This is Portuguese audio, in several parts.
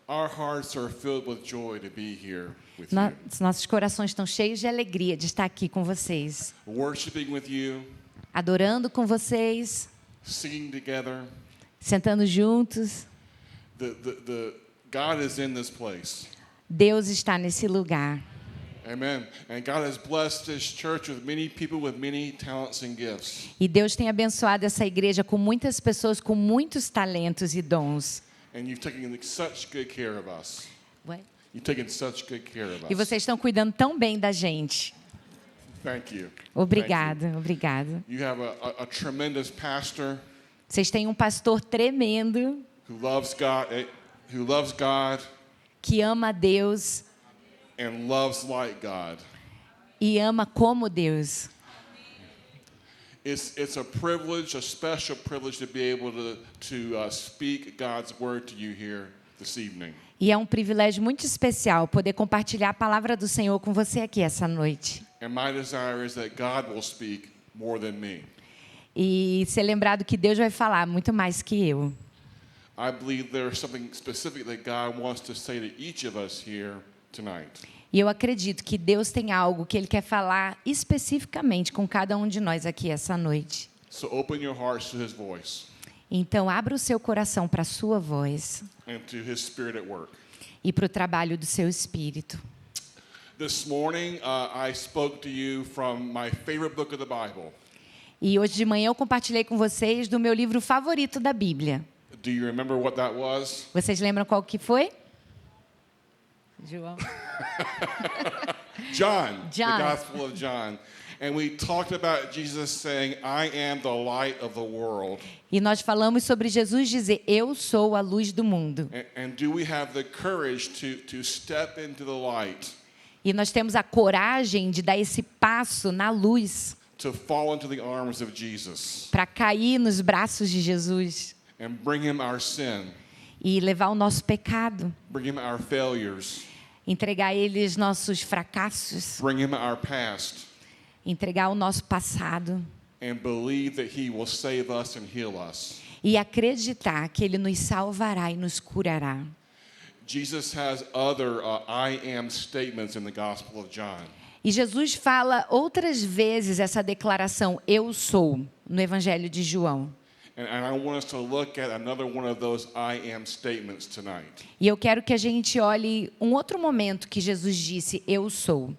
Our hearts are filled with joy to be here with Nossos corações estão cheios de alegria de estar aqui com vocês, you, worshiping with you, adorando com vocês, singing together. sentando juntos. God is in this place. Deus está nesse lugar. Amen. And God has blessed His church with many people with many talents and gifts. E Deus tem abençoado essa igreja com muitas pessoas com muitos talentos e dons. And you've taken such good care of us. What? You've taken such good care of E us. vocês estão cuidando tão bem da gente. Thank you. Obrigada, obrigada. You have a tremendous pastor Vocês têm um pastor tremendo who loves God que ama a Deus and loves like God. e ama como Deus. It's a privilege, a special privilege to be able to speak God's word to you here this evening. E é um privilégio muito especial poder compartilhar a palavra do Senhor com você aqui essa noite. And my desire is that God will speak more than me. E ser lembrado que Deus vai falar muito mais que eu. I believe there's something specific that God wants to say to each of us here tonight. E eu acredito que Deus tem algo que Ele quer falar especificamente com cada um de nós aqui essa noite. So open your hearts to His voice Então, abra o seu coração para a sua voz and to His Spirit at work. e para o trabalho do seu Espírito. This morning, I spoke to you from my favorite book of the Bible. E hoje de manhã eu compartilhei com vocês do meu livro favorito da Bíblia. Do you remember what that was? Vocês lembram qual que foi? João. John, John. the Gospel of John. And we talked about Jesus saying, I am the light of the world. E nós falamos sobre Jesus dizer, eu sou a luz do mundo. And do we have the courage to step into the light, E nós temos a coragem de dar esse passo na luz to fall into the arms of Jesus para cair nos braços de Jesus and bring Him our sin, e levar o nosso pecado, bring Him our failures, entregar a Ele os nossos fracassos, bring Him our past, entregar o nosso passado and believe that He will save us and heal us. e acreditar que Ele nos salvará e nos curará. Jesus has other I am statements in the Gospel of John. E Jesus fala outras vezes essa declaração, eu sou, no Evangelho de João. And I want us to look at another one of those I am statements tonight. E eu quero que a gente olhe um outro momento que Jesus disse, eu sou.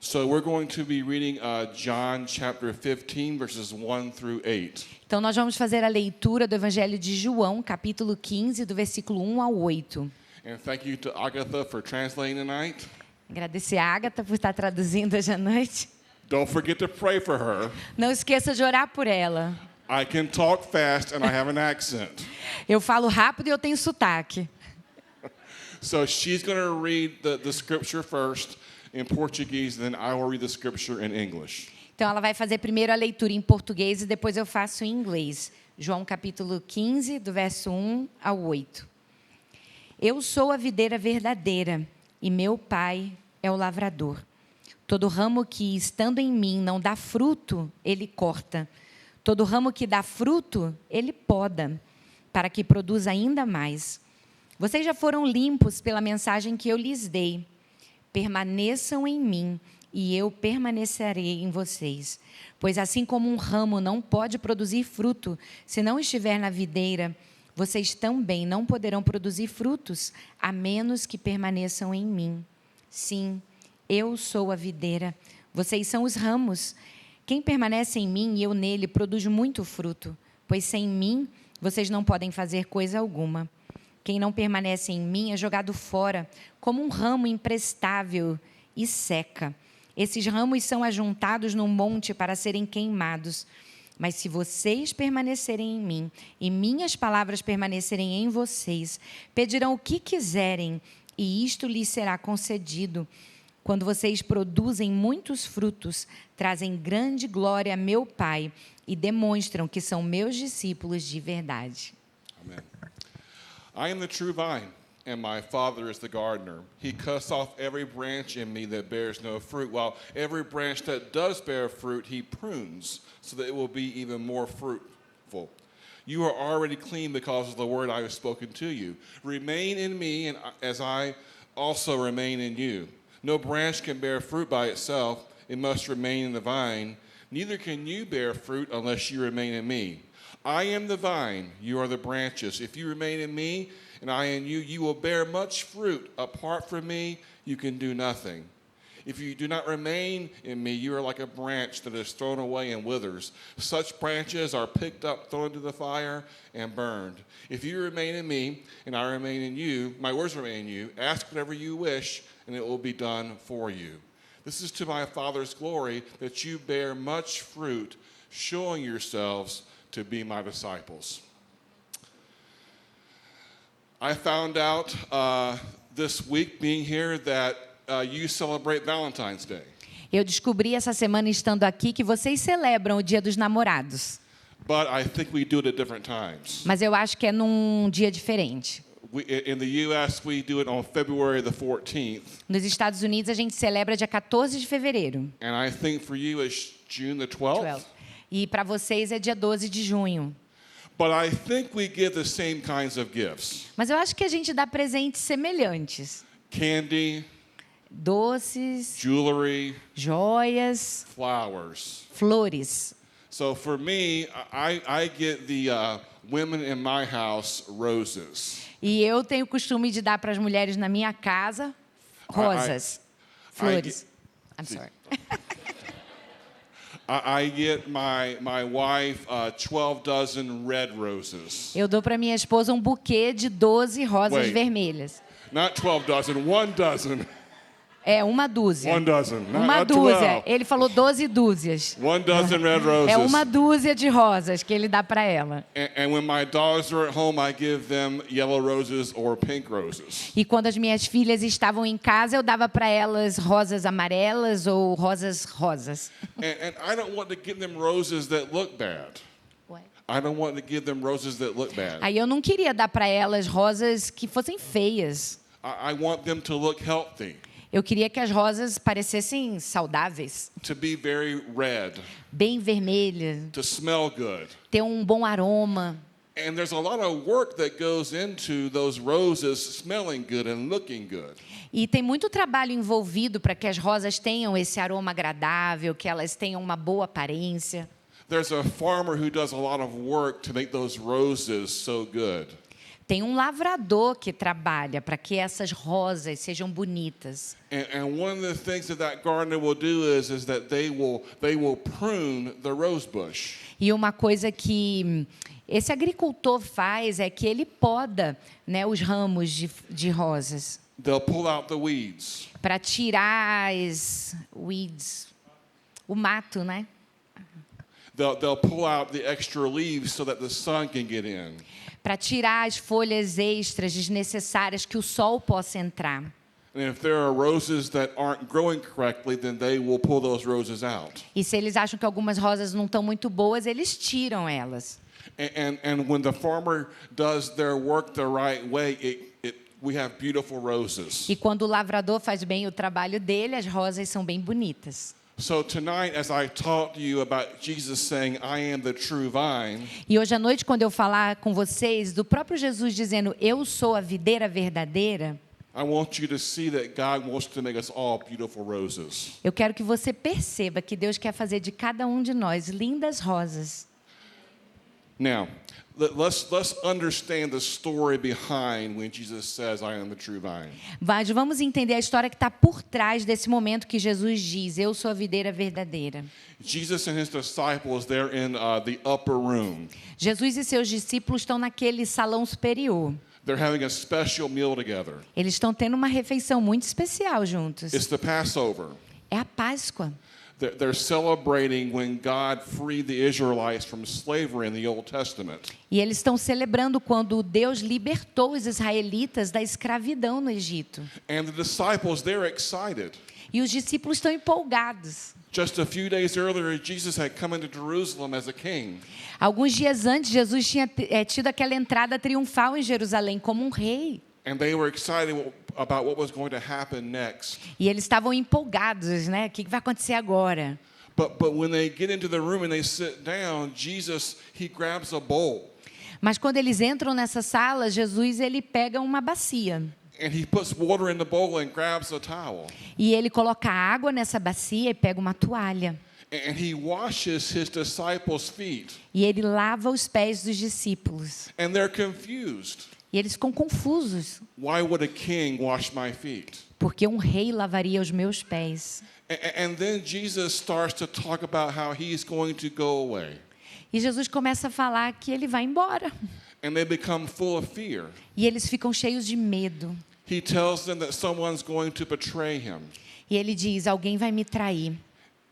So we're going to be reading John chapter 15, verses 1 through 8. Então nós vamos fazer a leitura do Evangelho de João, capítulo 15, do versículo 1 ao 8. And thank you to Agatha for translating tonight. Agradecer a Agatha por estar traduzindo hoje à noite. Don't forget to pray for her. Não esqueça de orar por ela. I can talk fast and I have an accent. Eu falo rápido e eu tenho sotaque. So she's going to read the scripture first in Portuguese, then I will read the scripture in English. Então ela vai fazer primeiro a leitura em português e depois eu faço em inglês. João capítulo 15, do verso 1 ao 8. Eu sou a videira verdadeira e meu pai é o lavrador. Todo ramo que, estando em mim, não dá fruto, ele corta. Todo ramo que dá fruto, ele poda, para que produza ainda mais. Vocês já foram limpos pela mensagem que eu lhes dei. Permaneçam em mim e eu permanecerei em vocês. Pois assim como um ramo não pode produzir fruto se não estiver na videira, vocês também não poderão produzir frutos, a menos que permaneçam em mim. Sim, eu sou a videira, vocês são os ramos. Quem permanece em mim e eu nele produz muito fruto, pois sem mim vocês não podem fazer coisa alguma. Quem não permanece em mim é jogado fora, como um ramo imprestável e seca. Esses ramos são ajuntados num monte para serem queimados. Mas se vocês permanecerem em mim e minhas palavras permanecerem em vocês, pedirão o que quiserem e isto lhes será concedido. Quando vocês produzem muitos frutos, trazem grande glória a meu Pai e demonstram que são meus discípulos de verdade. Amen. I am the true vine, and my Father is the gardener. He cuts off every branch in me that bears no fruit, while every branch that does bear fruit, he prunes, so that it will be even more fruitful. You are already clean because of the word I have spoken to you. Remain in me, and as I also remain in you. No branch can bear fruit by itself. It must remain in the vine. Neither can you bear fruit unless you remain in me. I am the vine, you are the branches. If you remain in me, and I in you, you will bear much fruit. Apart from me, you can do nothing. If you do not remain in me, you are like a branch that is thrown away and withers. Such branches are picked up, thrown into the fire, and burned. If you remain in me, and I remain in you, my words remain in you, ask whatever you wish, and it will be done for you. This is to my Father's glory, that you bear much fruit, showing yourselves to be my disciples. I found out this week being here that you celebrate Valentine's Day. Eu descobri essa semana estando aqui que vocês celebram o Dia dos Namorados. But I think we do it at different times. Mas eu acho que é num dia diferente. In the U.S., we do it on February the 14th. Nos Estados Unidos, a gente celebra dia 14 de fevereiro. And I think for you it's June the 12th. E para vocês é dia 12 de junho. But I think we give the same kinds of gifts. Mas eu acho que a gente dá presentes semelhantes. Candy, doces, jewelry, joias, flowers. flores. So for me, I get the women in my house roses. E eu tenho o costume de dar para as mulheres na minha casa rosas, flores. I'm sorry. I get my wife 12 dozen red roses. Eu dou para minha esposa um buquê de 12 rosas vermelhas. Not 12 dozen, 1 dozen. É, uma dúzia. 1 dozen, Uma not dúzia. 12. Ele falou 12 dúzias. 1 dozen red roses. É uma dúzia de rosas que ele dá para ela. And when my daughters are at home, I give them yellow roses or pink roses. E quando as minhas filhas estavam em casa, eu dava para elas rosas amarelas ou rosas rosas. And I don't want to give them roses that look bad. I don't want to give them roses that look bad. Aí eu não queria dar para elas rosas que fossem feias. I want them to look healthy. Eu queria que as rosas parecessem saudáveis, To be very red, bem vermelhas, to smell good. ter um bom aroma. And there's a lot of work that goes into those roses smelling good and looking good. E tem muito trabalho envolvido para que as rosas tenham esse aroma agradável, que elas tenham uma boa aparência. There's a farmer who does a lot of work to make those roses so good. Tem um lavrador que trabalha para que essas rosas sejam bonitas. And one of the things that gardener will do is that they will prune the rose bush. E uma coisa que esse agricultor faz é que ele poda, né, os ramos de rosas. They'll pull out the weeds. Para tirar as weeds, o mato, né? They'll pull out the extra leaves so that the sun can get in. Para tirar as folhas extras desnecessárias que o sol possa entrar. And if there are roses that aren't growing correctly, then they will pull those roses out. E se eles acham que algumas rosas não estão muito boas, eles tiram elas. And when the farmer does their work the right way, we have beautiful roses. E quando o lavrador faz bem o trabalho dele, as rosas são bem bonitas. So tonight, as I talk to you about Jesus saying, I am the true vine, E hoje à noite, quando eu falar com vocês do próprio Jesus dizendo, eu sou a videira verdadeira, I want you to see that God wants to make us all beautiful roses. eu quero que você perceba que Deus quer fazer de cada um de nós lindas rosas. Now, let's understand the story behind when Jesus says, I am the true vine. Vamos entender a história que está por trás desse momento que Jesus diz, eu sou a videira verdadeira. Jesus and his disciples, they're in the upper room. Jesus e seus discípulos estão naquele salão superior. They're having a special meal together. Eles estão tendo uma refeição muito especial juntos. It's the Passover. É a Páscoa. They're celebrating when God freed the Israelites from slavery in the Old Testament. E eles estão celebrando quando Deus libertou os israelitas da escravidão no Egito. And the disciples, they're excited. E os discípulos estão empolgados. Just a few days earlier, Jesus had come into Jerusalem as a king. Alguns dias antes, Jesus tinha tido aquela entrada triunfal em Jerusalém como um rei. And they were excited about what was going to happen next. E eles estavam empolgados, né? O que vai acontecer agora? But when they get into the room and they sit down, Jesus, he grabs a bowl. Mas quando eles entram nessa sala, Jesus ele pega uma bacia. And he puts water in the bowl and grabs a towel. E ele coloca água nessa bacia e pega uma toalha. And he washes his disciples' feet. E ele lava os pés dos discípulos. And they're confused. E eles ficam confusos, Why would a king wash my feet? porque um rei lavaria os meus pés. And then Jesus starts to talk about how he's going to go away. E Jesus começa a falar que ele vai embora. And they become full of fear. E eles ficam cheios de medo. He tells them that someone's going to betray him. E ele diz, alguém vai me trair.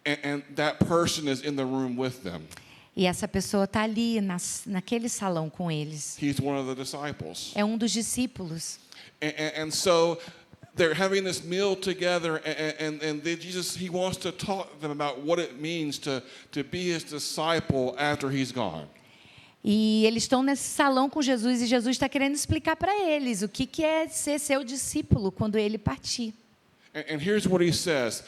And that person is in the room with them. E essa pessoa está ali naquele salão com eles. He's one of the disciples. É um dos discípulos. And so they're having this meal together, and Jesus, he wants to talk to them about what it means to be his disciple after he's gone. E eles estão nesse salão com Jesus e Jesus está querendo explicar para eles o que é ser seu discípulo quando ele partir. And here's what he says.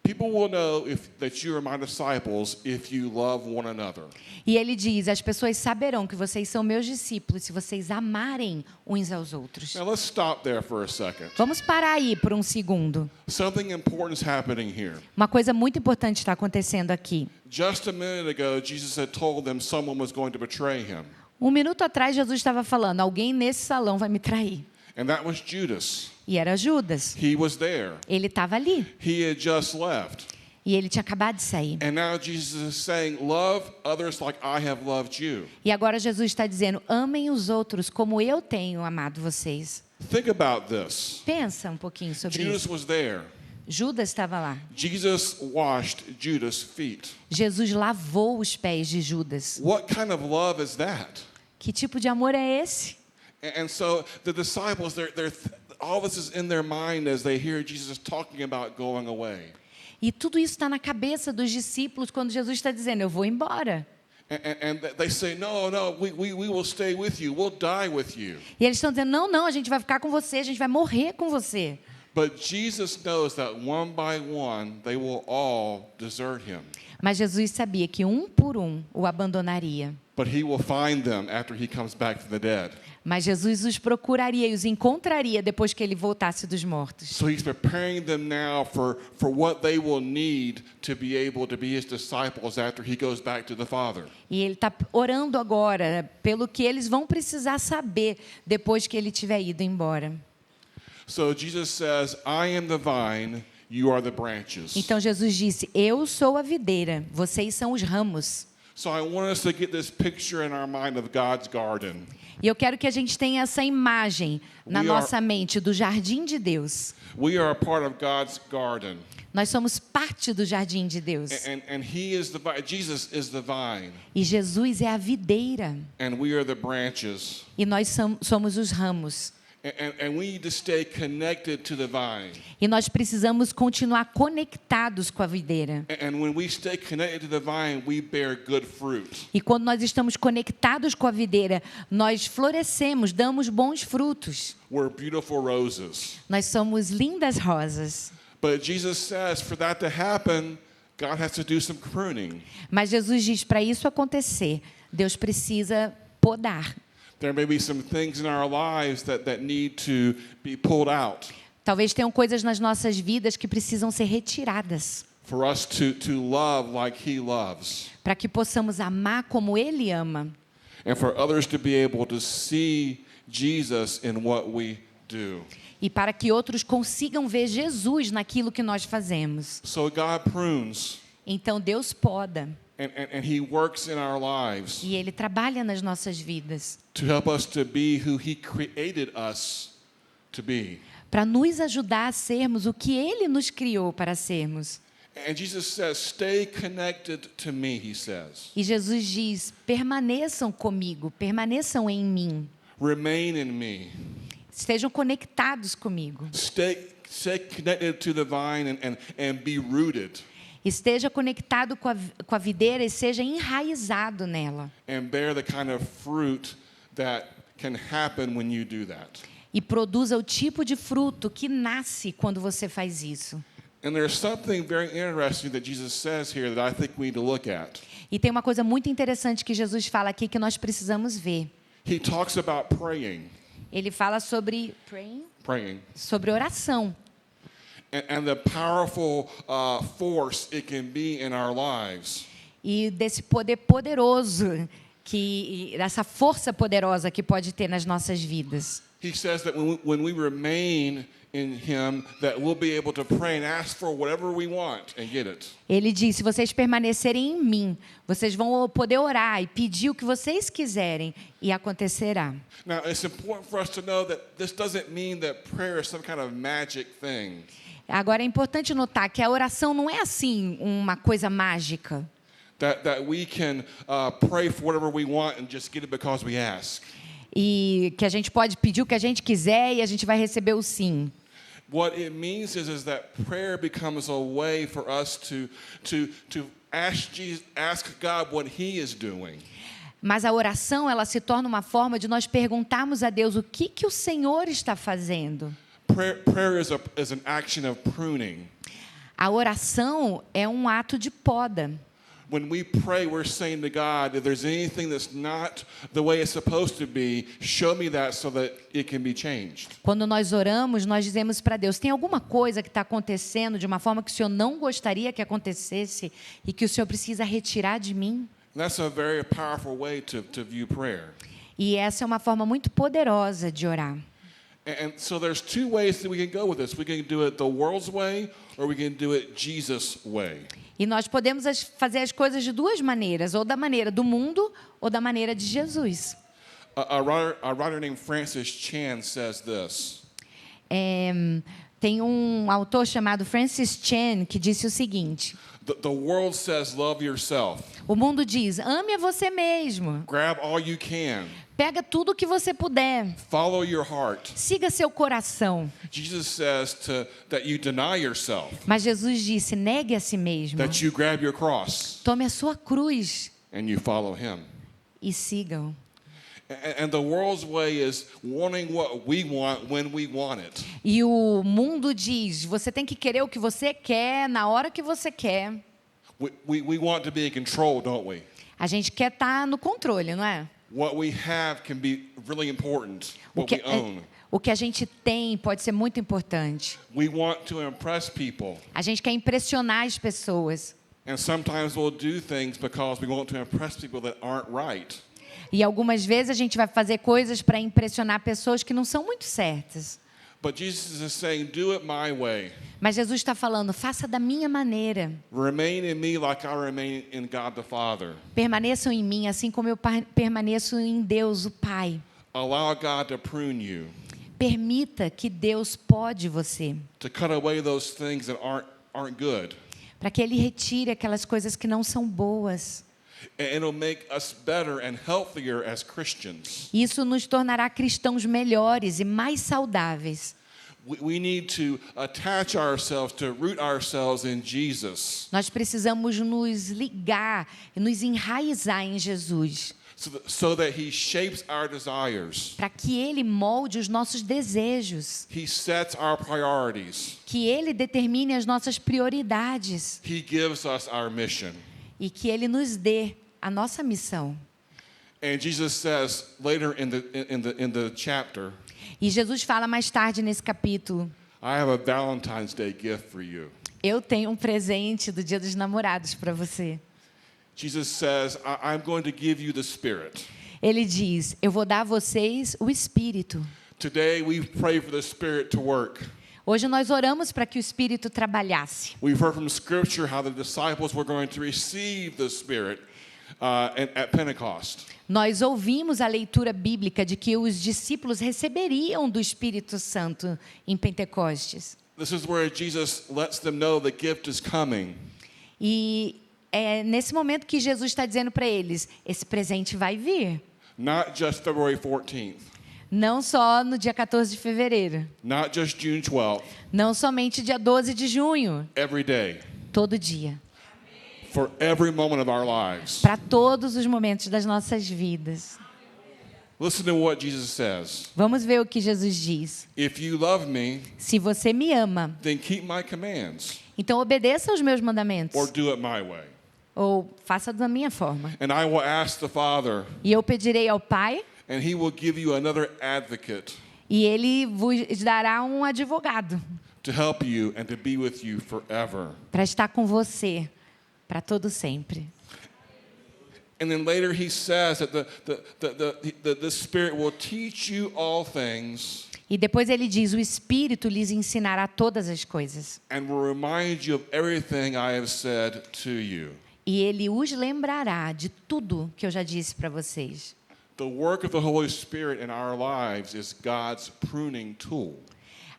People will know that you are my disciples if you love one another. E ele diz, as pessoas saberão que vocês são meus discípulos se vocês amarem uns aos outros. Now let's stop there for a second. Vamos parar aí por um segundo. Something important is happening here. Uma coisa muito importante está acontecendo aqui. Just a minute ago, Jesus had told them someone was going to betray him. Um minuto atrás, Jesus estava falando, alguém nesse salão vai me trair. And that was Judas. E era Judas. He was there. Ele estava ali. He had just left. E ele tinha acabado de sair. And now Jesus is saying, love others like I have loved you. E agora Jesus está dizendo, amem os outros como eu tenho amado vocês. Think about this. Pensa um pouquinho sobre Judas isso. was there. Judas estava lá. Jesus washed Judas' feet. Jesus lavou os pés de Judas. What kind of love is that? Que tipo de amor é esse? And so the disciples, all this is in their mind as they hear Jesus talking about going away. E tudo isso está na cabeça dos discípulos quando Jesus está dizendo, eu vou embora. And they say, no, we will stay with you. We'll die with you. E eles estão dizendo, não, a gente vai ficar com você, a gente vai morrer com você. But Jesus knows that one by one, they will all desert him. Mas Jesus sabia que um por um o abandonaria. But he will find them after he comes back from the dead. Mas Jesus os procuraria e os encontraria depois que ele voltasse dos mortos. So he's preparing them now for what they will need to be able to be his disciples after he goes back to the Father. E ele está orando agora pelo que eles vão precisar saber depois que ele tiver ido embora. So Jesus says, I am the vine, you are the branches. Então Jesus disse, eu sou a videira, vocês são os ramos. So I want us to get this picture in our mind of God's garden. E eu quero que a gente tenha essa imagem na We nossa mente do jardim de Deus. We are a part of God's garden. Nós somos parte do jardim de Deus. And he is the vine. Jesus is the vine. E Jesus é a videira. And we are the branches. E nós somos os ramos. And we need to stay connected to the vine. E nós precisamos continuar conectados com a videira. And when we stay connected to the vine, we bear good fruit. E quando nós estamos conectados com a videira, nós florescemos, damos bons frutos. We're beautiful roses. Nós somos lindas rosas. But Jesus says for that to happen, God has to do some pruning. Mas Jesus diz, para isso acontecer, Deus precisa podar. There may be some things in our lives that need to be pulled out Talvez tenham coisas nas nossas vidas que precisam ser retiradas, for us to love like he loves, para que possamos amar como Ele ama. and for others to be able to see Jesus in what we do. E para que outros consigam ver Jesus naquilo que nós fazemos. So God prunes, Então Deus poda. and he works in our lives E Ele trabalha nas nossas vidas to help us to be who he created us to be. para nos ajudar a sermos o que Ele nos criou para sermos. And Jesus says, stay connected to me, he says. E Jesus diz, permaneçam comigo, permaneçam em mim. Remain in me. Estejam conectados comigo. Stay connected to the vine and be rooted. Esteja conectado com a videira e seja enraizado nela. And bear the kind of fruit that can happen when you do that. E produza o tipo de fruto que nasce quando você faz isso. And there's something very interesting that Jesus says here that I think we need to look at. E tem uma coisa muito interessante que Jesus fala aqui que nós precisamos ver. he talks about praying. Ele fala sobre sobre oração. And the powerful force it can be in our lives. E desse poder poderoso, dessa força poderosa que pode ter nas nossas vidas. He says that when we remain in him, that we'll be able to pray and ask for whatever we want and get it. Ele diz: se vocês permanecerem em mim, vocês vão poder orar e pedir o que vocês quiserem e acontecerá. Now, it's important for us to know that this doesn't mean that prayer is some kind of magic thing. Agora é importante notar que a oração não é assim uma coisa mágica. That we can pray for whatever we want and just get it because we ask. E que a gente pode pedir o que a gente quiser e a gente vai receber o sim. What it means is that prayer becomes a way for us to ask God what He is doing. Mas a oração, ela se torna uma forma de nós perguntarmos a Deus o que o Senhor está fazendo. Prayer is an action of pruning. A oração é um ato de poda. When we pray, we're saying to God, if there's anything that's not the way it's supposed to be, show me that so that it can be changed. Quando nós oramos, nós dizemos para Deus: tem alguma coisa que está acontecendo de uma forma que o Senhor não gostaria que acontecesse e que o Senhor precisa retirar de mim? That's a very powerful way to view prayer. E essa é uma forma muito poderosa de orar. And so there's two ways that we can go with this. We can do it the world's way or we can do it Jesus' way. E nós podemos fazer as coisas de duas maneiras, ou da maneira do mundo ou da maneira de Jesus. A writer named Francis Chan says this. Tem um autor chamado Francis Chan que disse o seguinte: The world says love yourself. O mundo diz: ame a você mesmo. Grab all you can. Pega tudo o que você puder. Follow your heart. Siga seu coração. Jesus says that you deny yourself. Mas Jesus disse: negue a si mesmo. That you grab your cross. Tome a sua cruz. And you follow him. E sigam. And the world's way is wanting what we want when we want it. E o mundo diz: você tem que querer o que você quer na hora que você quer. We want to be in control, don't we? A gente quer estar no controle, não é? What we have can be really important. What we own. O que a gente tem pode ser muito importante. We want to impress people. A gente quer impressionar as pessoas. And sometimes we'll do things because we want to impress people that aren't right. E algumas vezes a gente vai fazer coisas para impressionar pessoas que não são muito certas. But Jesus is saying, do it my way. Mas Jesus está falando: faça da minha maneira. Remain in me like I remain in God the Father. Permaneçam em mim, assim como eu permaneço em Deus, o Pai. Allow God to prune you. Permita que Deus pode você. To cut away those things that aren't good. Para que Ele retire aquelas coisas que não são boas. And it'll make us better and healthier as Christians. Isso nos tornará cristãos melhores e mais saudáveis. We need to attach ourselves, to root ourselves in Jesus. Nós precisamos nos ligar e nos enraizar em Jesus. So that he shapes our desires. Para que Ele molde os nossos desejos. He sets our priorities. Que Ele determine as nossas prioridades. He gives us our mission. E que Ele nos dê a nossa missão. And Jesus says later in the chapter, E Jesus fala mais tarde nesse capítulo: I have a Valentine's Day gift for you. eu tenho um presente do Dia dos Namorados para você. Jesus says, I'm going to give you the Spirit. Ele diz: eu vou dar a vocês o Espírito. Today we pray for the Spirit to work. Hoje nós oramos para que o Espírito trabalhasse. We've heard from Scripture how the disciples were going to receive the Spirit at Pentecost. Nós ouvimos a leitura bíblica de que os discípulos receberiam do Espírito Santo em Pentecostes. This is where Jesus lets them know the gift is coming. E é nesse momento que Jesus está dizendo para eles: esse presente vai vir. Not just February 14th. Não só no dia 14 de fevereiro. Not just June 12th. Não somente dia 12 de junho. Every day. Todo dia. For every moment of our lives. Para todos os momentos das nossas vidas. Listen to what Jesus says. Vamos ver o que Jesus diz. If you love me, se você me ama, then keep my commands. Então obedeça aos meus mandamentos. Or do it my way. Ou faça da minha forma. And I will ask the Father. E eu pedirei ao Pai. And he will give you another advocate E ele vos dará um advogado to help you and to be with you forever. para estar com você para todo sempre. And then later he says that the Spirit will teach you all things E depois ele diz: o Espírito lhes ensinará todas as coisas. and will remind you of everything I have said to you. E ele os lembrará de tudo que eu já disse para vocês. The work of the Holy Spirit in our lives is God's pruning tool.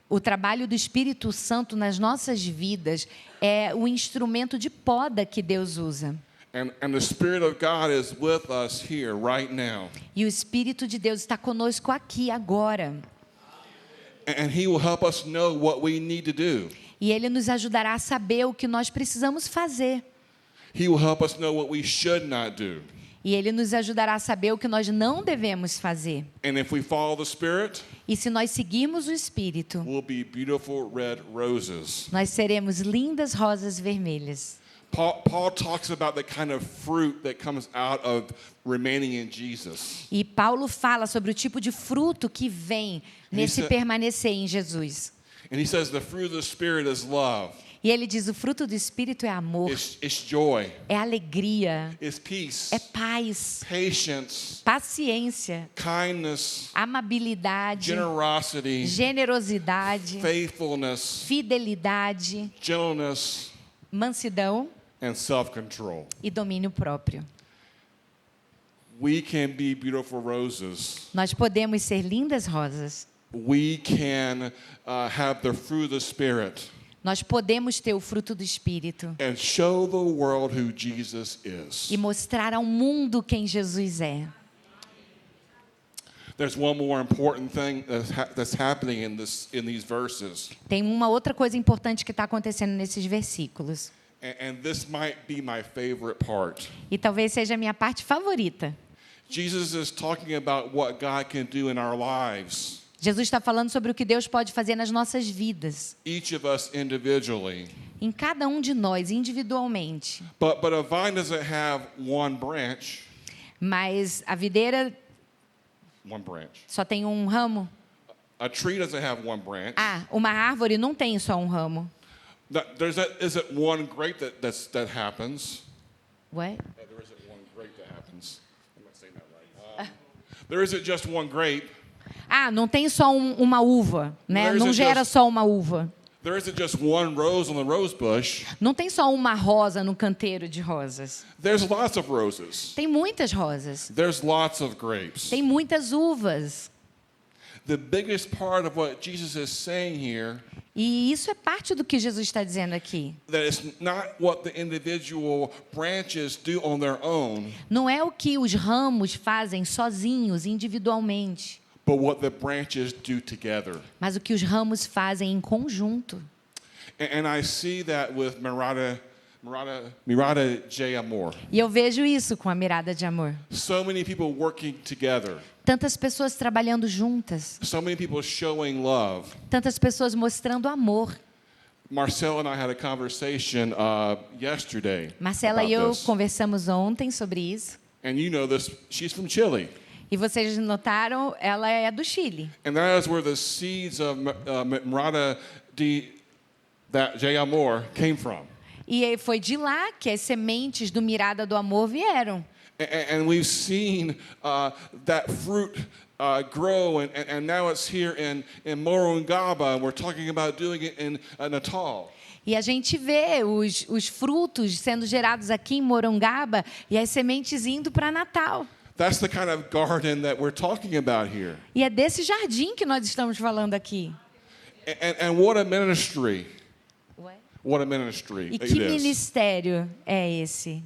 O trabalho do Espírito Santo nas nossas vidas é o instrumento de poda que Deus usa. And the Spirit of God is with us here right now. E o Espírito de Deus está conosco aqui agora. And he will help us know what we need to do. E ele nos ajudará a saber o que nós precisamos fazer. He will help us know what we should not do. E ele nos ajudará a saber o que nós não devemos fazer. And if we follow the Spirit, E se nós seguirmos o Espírito, we'll be beautiful red roses. nós seremos lindas rosas vermelhas. Paul talks about the kind of fruit that comes out of remaining in Jesus. E Paulo fala sobre o tipo de fruto que vem nesse Isso é- permanecer em Jesus. And he says the fruit of the Spirit is love, E ele diz: o fruto do Espírito é amor, it's joy, é alegria, it's peace, é paz, patience, paciência, kindness, amabilidade, generosity, generosidade, faithfulness, fidelidade, gentleness, mansidão and self-control. e domínio próprio. We can be beautiful roses. Nós podemos ser lindas rosas. We can have the fruit of the Spirit Nós podemos ter o fruto do Espírito and show the world who Jesus is. e mostrar ao mundo quem Jesus é. There's one more important thing that's happening in these verses, Tem uma outra coisa importante que está acontecendo nesses versículos. and this might be my favorite part. E talvez seja a minha parte favorita. Jesus is talking about what God can do in our lives, Jesus está falando sobre o que Deus pode fazer nas nossas vidas, each of us individually. em cada um de nós, individualmente. But a vine doesn't have one branch. Mas a videira One branch. só tem um ramo. A tree doesn't have one branch. Ah, uma árvore não tem só um ramo. Isn't one grape that happens. Ué? There isn't one grape that happens. I'm not saying that right. There isn't just one grape. Ah, não tem só uma uva, né? There Não isn't gera just- só uma uva. There isn't just one rose on the rose bush. Não tem só uma rosa no canteiro de rosas. There's lots of roses. Tem muitas rosas. There's lots of grapes. Tem muitas uvas. The biggest part of what Jesus is saying here, E isso é parte do que Jesus está dizendo aqui. that it's not what the individual branches do on their own, Não é o que os ramos fazem sozinhos, individualmente, but what the branches do together. mas o que os ramos fazem em conjunto. And I see that with Mirada J. Amor. E eu vejo isso com a mirada de amor. So many people working together. Tantas pessoas trabalhando juntas, So many people showing love. tantas pessoas mostrando amor. Marcel and I had a conversation yesterday Marcela about e eu this. conversamos ontem sobre isso. And you know this, she's from Chile. E vocês notaram, ela é do Chile. And that is where the seeds of Mirada J. Amor came from. E foi de lá que as sementes do Mirada do Amor vieram. And we've seen that fruit grow, and now it's here in Morungaba, and we're talking about doing it in Natal. E a gente vê os frutos sendo gerados aqui em Morongaba e as sementes indo para Natal. That's the kind of garden that we're talking about here. E é desse jardim que nós estamos falando aqui. And what a ministry. What a ministry E it que is. ministério é esse?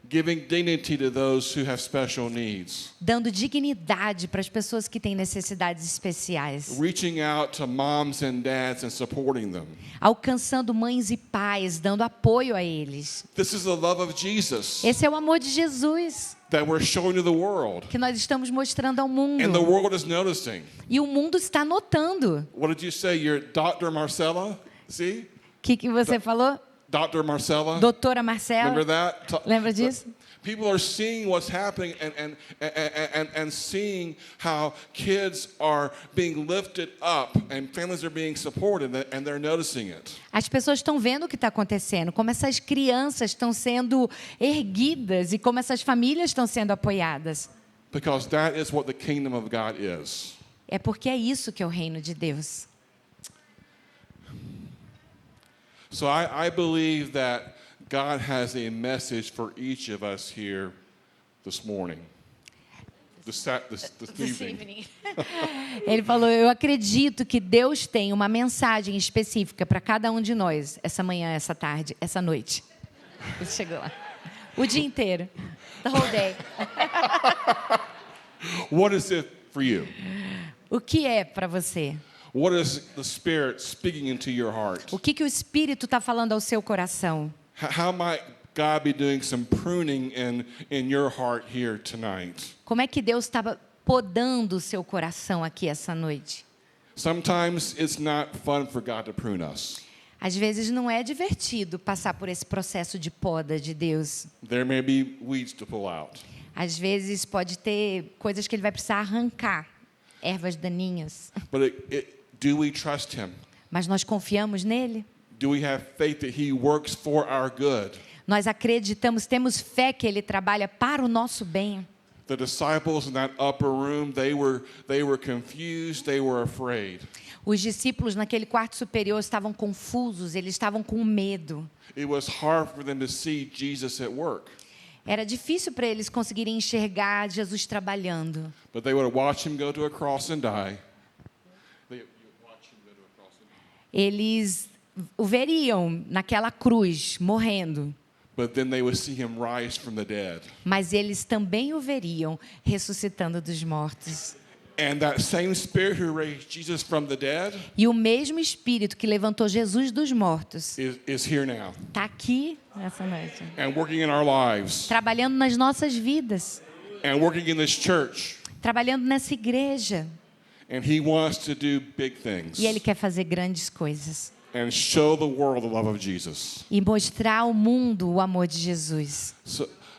Giving dignity to those who have special needs. Dando dignidade para as pessoas que têm necessidades especiais. Reaching out to moms and dads and supporting them. Alcançando mães e pais, dando apoio a eles. This is the love of Jesus Esse é o amor de Jesus that we're showing to the world. que nós estamos mostrando ao mundo. And the world is noticing. E o mundo está notando. What did you say? You're Dr. Marcella? See? O que você falou? Dr. Marcella? Doutora Marcela? Remember that? Lembra disso? People are seeing what's happening and seeing how kids are being lifted up and families are being supported and they're noticing it. As pessoas estão vendo o que está acontecendo, como essas crianças estão sendo erguidas e como essas famílias estão sendo apoiadas. Because that is what the kingdom of God is. É porque é isso que é o reino de Deus. So I believe that God has a message for each of us here this morning. This evening. Ele falou, eu acredito que Deus tem uma mensagem específica para cada um de nós, essa manhã, essa tarde, essa noite. Ele chegou lá. O dia inteiro. The whole day. What is it for you? O que é para você? What is the Spirit speaking into your heart? O que o Espírito está falando ao seu coração? How might God be doing some pruning in your heart here tonight? Como é que Deus estava podando o seu coração aqui essa noite? Sometimes it's not fun for God to prune us. Às vezes não é divertido passar por esse processo de poda de Deus. There may be weeds to pull out. Às vezes pode ter coisas que ele vai precisar arrancar, ervas daninhas. But do we trust Him? Mas nós confiamos nele? Do we have faith that He works for our good? Nós acreditamos, temos fé que ele trabalha para o nosso bem. The disciples in that upper room, they were confused, they were afraid. Os discípulos naquele quarto superior estavam confusos, eles estavam com medo. It was hard for them to see Jesus at work. Era difícil para eles conseguirem enxergar Jesus trabalhando. But they would watch Him go to a cross and die. Eles o veriam naquela cruz, morrendo. But then they would see Him rise from the dead. Mas eles também o veriam ressuscitando dos mortos. And that same Spirit who raised Jesus from the dead E o mesmo Espírito que levantou Jesus dos mortos is here now está aqui nessa noite, and working in our lives trabalhando nas nossas vidas, and working in this church. trabalhando nessa igreja. And He wants to do big things E Ele quer fazer grandes coisas. and show the world the love of Jesus. E mostrar ao mundo o amor de Jesus.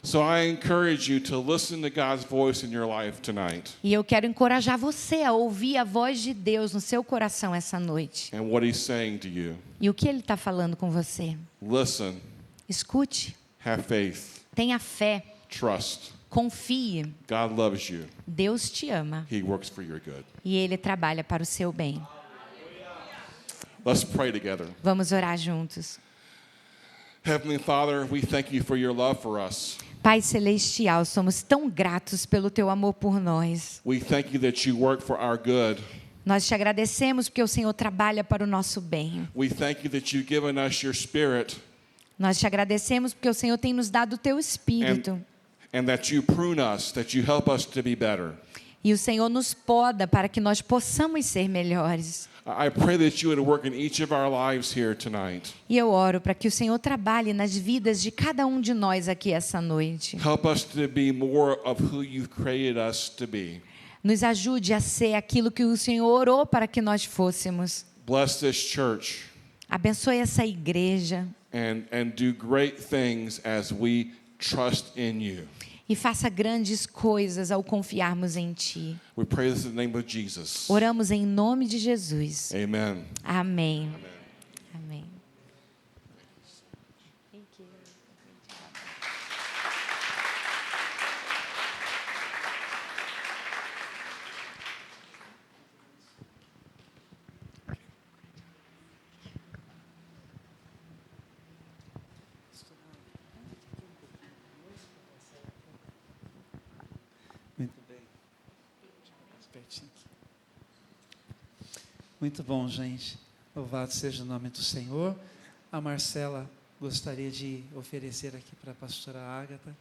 So I encourage you to listen to God's voice in your life tonight E eu quero encorajar você a ouvir a voz de Deus no seu coração essa noite. and what He's saying to you. E o que Ele está falando com você? Listen, Escute, have faith, tenha fé, trust. confie. God loves you. Deus te ama He works for your good. e Ele trabalha para o seu bem. Let's pray together. Vamos orar juntos. Heavenly Father, we thank you for your love for us. Pai Celestial, somos tão gratos pelo Teu amor por nós. We thank you that you work for our good. Nós te agradecemos porque o Senhor trabalha para o nosso bem. We thank you that you've given us your Spirit Nós te agradecemos porque o Senhor tem nos dado o Teu Espírito. and that you prune us, that you help us to be better. E o Senhor nos poda para que nós possamos ser melhores. I pray that you would work in each of our lives here tonight. E eu oro para que o Senhor trabalhe nas vidas de cada um de nós aqui essa noite. Help us to be more of who you've created us to be. Nos ajude a ser aquilo que o Senhor orou para que nós fôssemos. Bless this church Abençoe essa igreja and do great things as we trust in you. e faça grandes coisas ao confiarmos em Ti. We pray this in the name of Jesus. Oramos em nome de Jesus. Amen. Amém. Amém. Muito bem. Muito bom, gente. Louvado seja o nome do Senhor. A Marcela gostaria de oferecer aqui para a pastora Ágata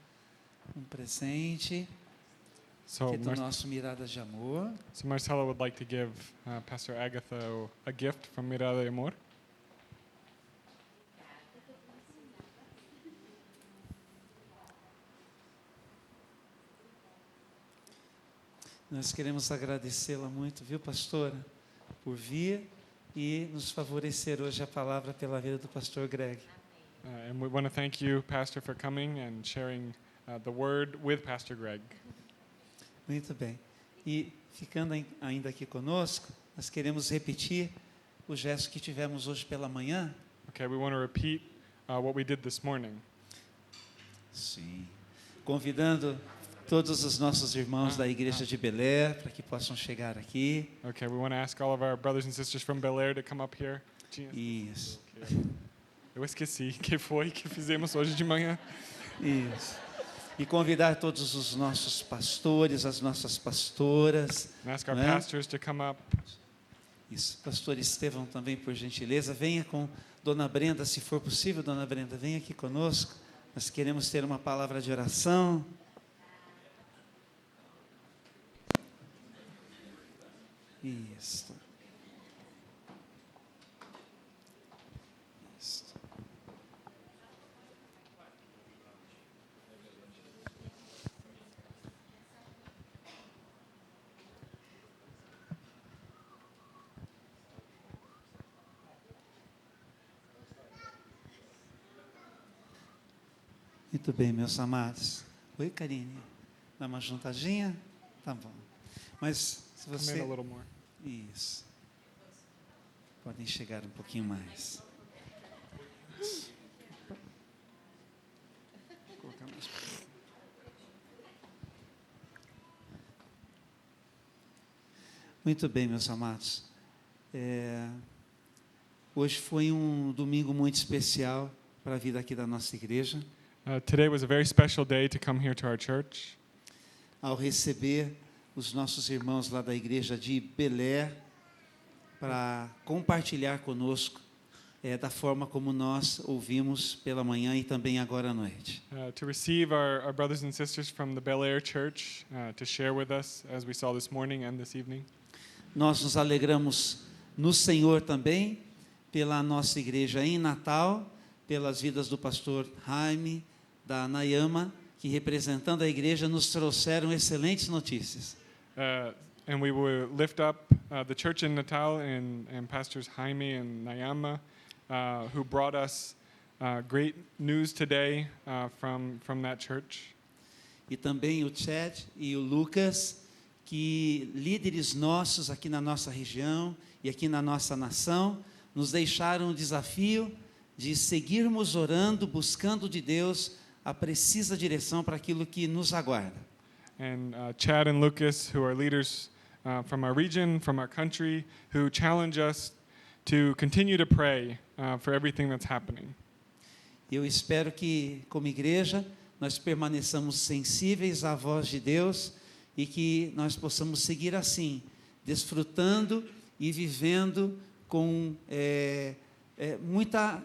um presente, So, que é do nosso Miradas de Amor. Marcella would like to give Pastor Agatha a gift from Mirada de Amor. Nós queremos agradecê-la muito, viu, pastora, por vir e nos favorecer hoje a palavra pela vida do pastor Greg. And we want to thank you, Pastor, for coming and sharing the Word with Pastor Greg. Muito bem. E ficando ainda aqui conosco, nós queremos repetir o gesto que tivemos hoje pela manhã. Okay, we want to repeat what we did this morning. Sim. Convidando todos os nossos irmãos da igreja de Belém para que possam chegar aqui. Okay, we want to ask all of our brothers and sisters from Bel Air to come up here. Isso. Eu esqueci que foi que fizemos hoje de manhã. Isso. E convidar todos os nossos pastores, as nossas pastoras. And ask our né? pastors to come up. Isso. Pastor Estevão também, por gentileza, venha com Dona Brenda, se for possível, Dona Brenda, venha aqui conosco. Nós queremos ter uma palavra de oração. Isso. Isso. Muito bem, meus amados. Oi, Karine. Dá uma juntadinha? Tá bom. Mas se Come in você... a little more. Isso. Podem chegar um pouquinho mais. Isso. Vou colocar mais. Muito bem, meus amados. Hoje foi um domingo muito especial para a vida aqui da nossa igreja. Today was a very special day to come here to our church. Ao receber os nossos irmãos lá da igreja de Belém para compartilhar conosco da forma como nós ouvimos pela manhã e também agora à noite. To receive our brothers and sisters from the Bel Air Church to share with us as we saw this morning and this evening. Nós nos alegramos no Senhor também pela nossa igreja em Natal, pelas vidas do pastor Jaime, da Nayama, que representando a igreja nos trouxeram excelentes notícias. And we will lift up the church in Natal and Pastors Jaime and Nayama, who brought us great news today from that church. E também o Chad e o Lucas, que líderes nossos aqui na nossa região e aqui na nossa nação, nos deixaram o desafio de seguirmos orando, buscando de Deus a precisa direção para aquilo que nos aguarda. And Chad and Lucas, who are leaders from our region, from our country, who challenge us to continue to pray for everything that's happening. Eu espero que, como igreja, nós permaneçamos sensíveis à voz de Deus e que nós possamos seguir assim, desfrutando e vivendo com muita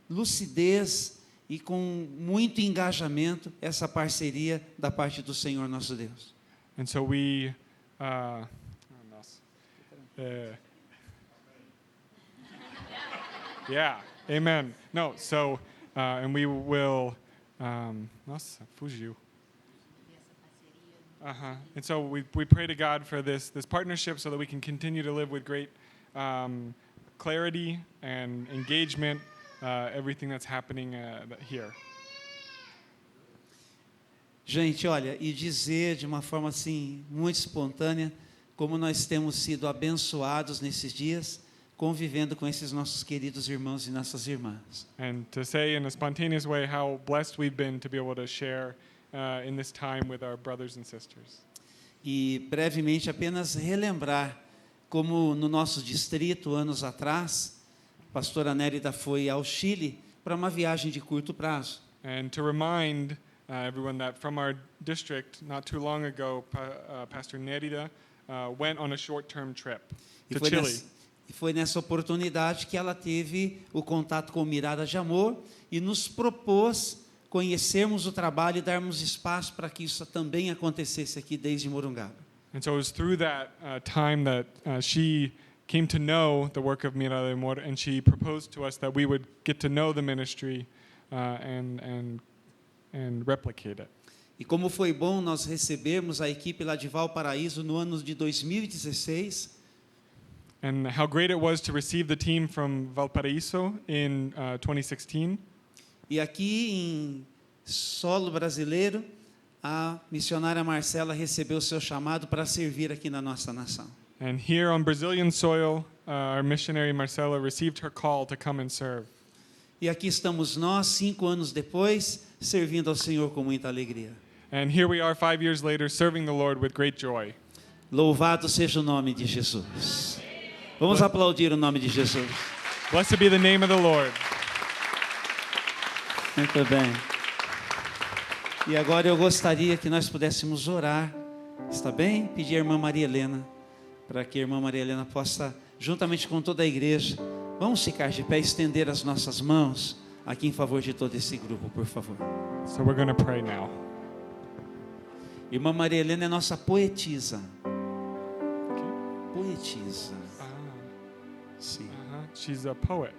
lucidez e com muito engajamento essa parceria da parte do Senhor nosso Deus. And so we, yeah, amen. No, so, and we will, nossa, fugiu. And so we pray to God for this partnership so that we can continue to live with great clarity and engagement, everything that's happening here. Gente, olha, e dizer de uma forma assim, muito espontânea, como nós temos sido abençoados nesses dias, convivendo com esses nossos queridos irmãos e nossas irmãs. And to say in a spontaneous way how blessed we've been to be able to share in this time with our brothers and sisters. E brevemente apenas relembrar como no nosso distrito, anos atrás, a pastora Nérida foi ao Chile para uma viagem de curto prazo. And to remind everyone that from our district, not too long ago, Pastor Nerida went on a short-term trip to Chile. E foi nessa oportunidade que ela teve o contato com Mirada de Amor e nos propôs conhecermos o trabalho e darmos espaço para que isso também acontecesse aqui desde Morungaba. And so it was through that time that she came to know the work of Mirada de Amor, and she proposed to us that we would get to know the ministry and replicate it. E como foi bom nós recebermos a equipe lá de Valparaíso no ano de 2016. And how great it was to receive the team from Valparaíso in 2016. E aqui em solo brasileiro, a missionária Marcela recebeu o seu chamado para servir aqui na nossa nação. And here on Brazilian soil, our missionary Marcela received her call to come and serve. E aqui estamos nós, 5 anos depois, servindo ao Senhor com muita alegria. And here we are 5 years later serving the Lord with great joy. Louvado seja o nome de Jesus. Vamos aplaudir o nome de Jesus. Blessed be the name of the Lord. Muito bem. E agora eu gostaria que nós pudéssemos orar, está bem? Pedir à irmã Maria Helena, para que a irmã Maria Helena possa, juntamente com toda a igreja, vamos ficar de pé e estender as nossas mãos aqui em favor de todo esse grupo, por favor. So we're going to pray now. Irmã Maria Helena é nossa poetisa. Poetisa. Sim. She's a poet.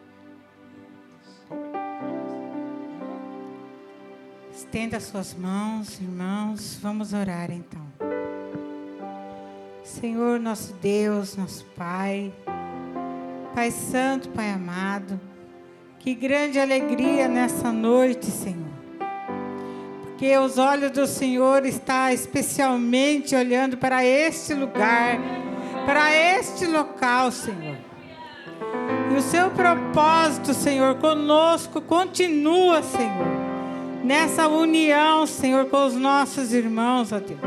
Estenda suas mãos, irmãos, vamos orar então. Senhor, nosso Deus, nosso Pai, Pai Santo, Pai amado, que grande alegria nessa noite, Senhor. Porque os olhos do Senhor estão especialmente olhando para este lugar, para este local, Senhor. E o seu propósito, Senhor, conosco continua, Senhor. Nessa união, Senhor, com os nossos irmãos, ó Deus.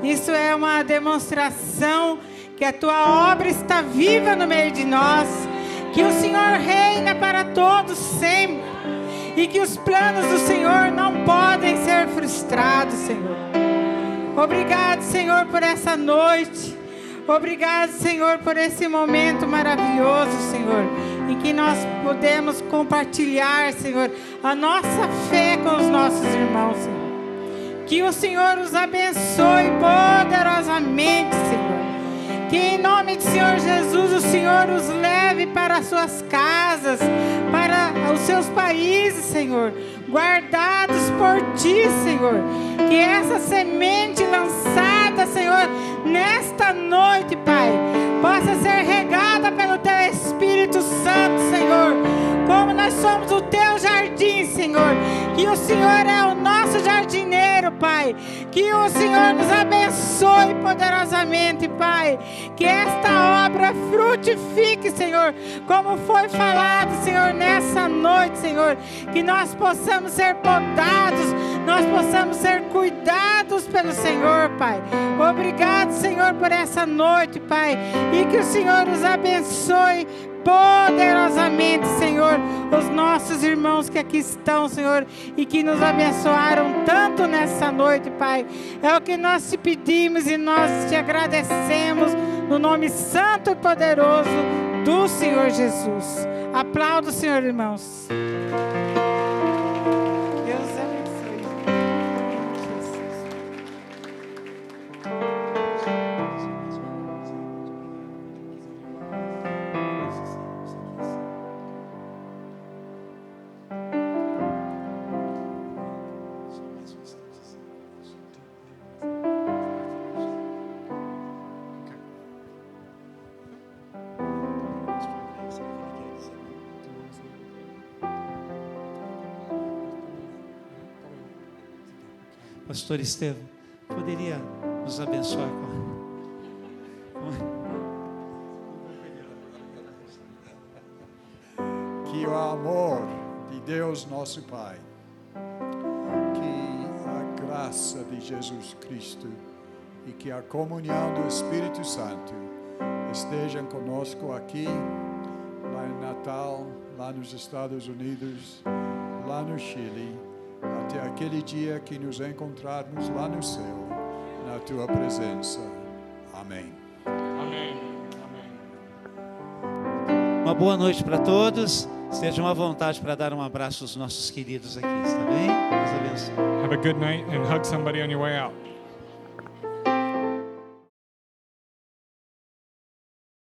Isso é uma demonstração que a Tua obra está viva no meio de nós, que o Senhor reina para todos sempre, e que os planos do Senhor não podem ser frustrados, Senhor. Obrigado, Senhor, por essa noite. Obrigado, Senhor, por esse momento maravilhoso, Senhor, em que nós podemos compartilhar, Senhor, a nossa fé com os nossos irmãos, Senhor. Que o Senhor os abençoe poderosamente, Senhor. Que em nome do Senhor Jesus, o Senhor os leve para as suas casas, para os seus países, Senhor, guardados por Ti, Senhor. Que essa semente lançada, Senhor, nesta noite, Pai, possa ser regada pelo Teu Espírito Santo, Senhor. Como nós somos o Teu jardim, Senhor. Que o Senhor é o nosso jardineiro, Pai. Que o Senhor nos abençoe poderosamente, Pai. Que esta obra frutifique, Senhor, como foi falado, Senhor, nessa noite, Senhor. Que nós possamos ser podados, nós possamos ser cuidados pelo Senhor, Pai. Obrigado, Senhor, por essa noite, Pai. E que o Senhor os abençoe poderosamente, Senhor, os nossos irmãos que aqui estão, Senhor, e que nos abençoaram tanto nessa noite, Pai. É o que nós te pedimos e nós te agradecemos no nome santo e poderoso do Senhor Jesus. Aplauda o Senhor, irmãos. Deus abençoe. Pastor Estevam, poderia nos abençoar Que o amor de Deus nosso Pai, que a graça de Jesus Cristo e que a comunhão do Espírito Santo estejam conosco aqui, lá em Natal, lá nos Estados Unidos, lá no Chile, até aquele dia que nos encontrarmos lá no céu, na Tua presença. Amém. Amém. Uma boa noite para todos. Estejam à vontade para dar um abraço aos nossos queridos aqui, está bem? Deus abençoe. Have a good night and hug somebody on your way out.